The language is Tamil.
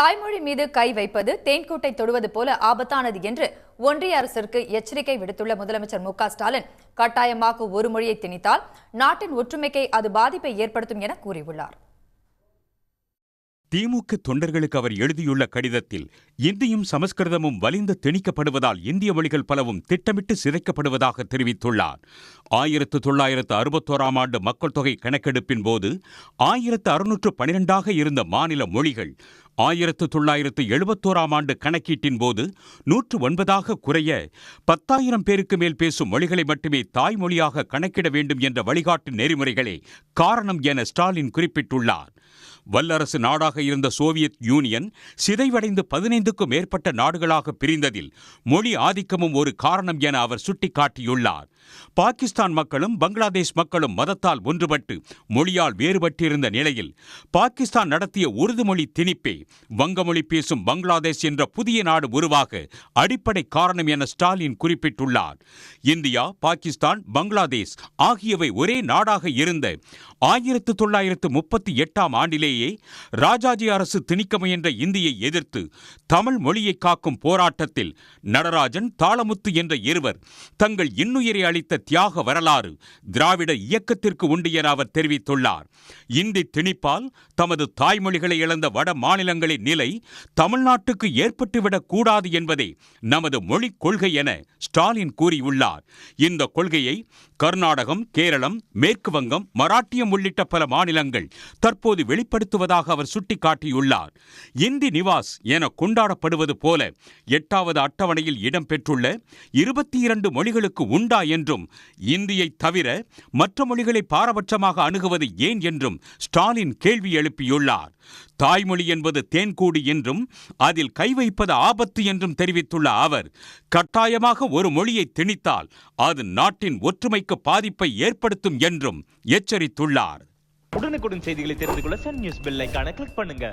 தாய்மொழி மீது கை வைப்பது தேன்கூட்டை தொடுவது போல ஆபத்தானது என்று ஒன்றிய அரசிற்கு எச்சரிக்கை விடுத்துள்ள முதலமைச்சர் மு க ஸ்டாலின் கட்டாயமாக ஒரு மொழியை திணித்தால் நாட்டின் ஒற்றுமைக்கு அது பாதிப்பை ஏற்படுத்தும் என கூறியுள்ளார். திமுக தொண்டர்களுக்கு அவர் எழுதியுள்ள கடிதத்தில் இந்தியும் சமஸ்கிருதமும் வலிந்து திணிக்கப்படுவதால் இந்திய மொழிகள் பலவும் திட்டமிட்டு சிதைக்கப்படுவதாக தெரிவித்துள்ளார். 1961ஆம் ஆண்டு மக்கள் தொகை கணக்கெடுப்பின் போது 1612ஆக இருந்த மாநில மொழிகள் 1971ஆம் ஆண்டு கணக்கீட்டின் போது 109ஆக குறைய 10,000 பேருக்கு மேல் பேசும் மொழிகளை மட்டுமே தாய்மொழியாக கணக்கிட வேண்டும் என்ற வழிகாட்டு நெறிமுறைகளே காரணம் என ஸ்டாலின் குறிப்பிட்டுள்ளார். வல்லரசு நாடாக இருந்த சோவியத் யூனியன் சிதைவடைந்து 15க்கும் மேற்பட்ட நாடுகளாக பிரிந்ததில் மொழி ஆதிக்கமும் ஒரு காரணம் என அவர் சுட்டிக்காட்டியுள்ளார். பாகிஸ்தான் மக்களும் பங்களாதேஷ் மக்களும் மதத்தால் ஒன்றுபட்டு மொழியால் வேறுபட்டிருந்த நிலையில் பாகிஸ்தான் நடத்திய உருது மொழி திணிப்பே வங்கமொழி பேசும் பங்களாதேஷ் என்ற புதிய நாடு உருவாக அடிப்படை காரணம் என ஸ்டாலின் குறிப்பிட்டுள்ளார். இந்தியா, பாகிஸ்தான், பங்களாதேஷ் ஆகியவை ஒரே நாடாக இருந்த 1938ஆம் ஆண்டிலேயே ராஜாஜி அரசு திணிக்க முயன்ற இந்தியை எதிர்த்து தமிழ் மொழியை காக்கும் போராட்டத்தில் நடராஜன், தாளமுத்து என்ற இருவர் தங்கள் இன்னுயிரை அளித்த தியாக வரலாறு திராவிட இயக்கத்திற்கு உண்டு என அவர் தெரிவித்துள்ளார். இந்தி திணிப்பால் தமது தாய்மொழிகளை இழந்த வட மாநிலங்களின் நிலை தமிழ்நாட்டுக்கு ஏற்பட்டுவிடக் கூடாது என்பதே நமது மொழிக் கொள்கை என ஸ்டாலின் கூறியுள்ளார். இந்த கொள்கையை கர்நாடகம், கேரளம், மேற்கு வங்கம், மராட்டியம் உள்ளிட்ட பல மாநிலங்கள் தற்போது வெளிப்படுத்துவதாக அவர் சுட்டிக்காட்டியுள்ளார். இந்தி நிவாஸ் என கொண்டாடப்படுவது போல 8வது அட்டவணையில் இடம்பெற்றுள்ள 22 மொழிகளுக்கு உண்டா என்றும் இந்தியை தவிர மற்ற மொழிகளை பாரபட்சமாக அணுகுவது ஏன் என்றும் ஸ்டாலின் கேள்வி எழுப்பியுள்ளார். தாய்மொழி என்பது தேன்கூடு என்றும் அதில் கை வைப்பது ஆபத்து என்றும் தெரிவித்துள்ள அவர் கட்டாயமாக ஒரு மொழியை திணித்தால் அது நாட்டின் ஒற்றுமைக்கு பாதிப்பை ஏற்படுத்தும் என்றும் எச்சரித்துள்ளார். உடனுக்குடன் செய்திகளை தெரிந்து கொள்ள சன் நியூஸ் பெல் ஐகானை கிளிக் பண்ணுங்க.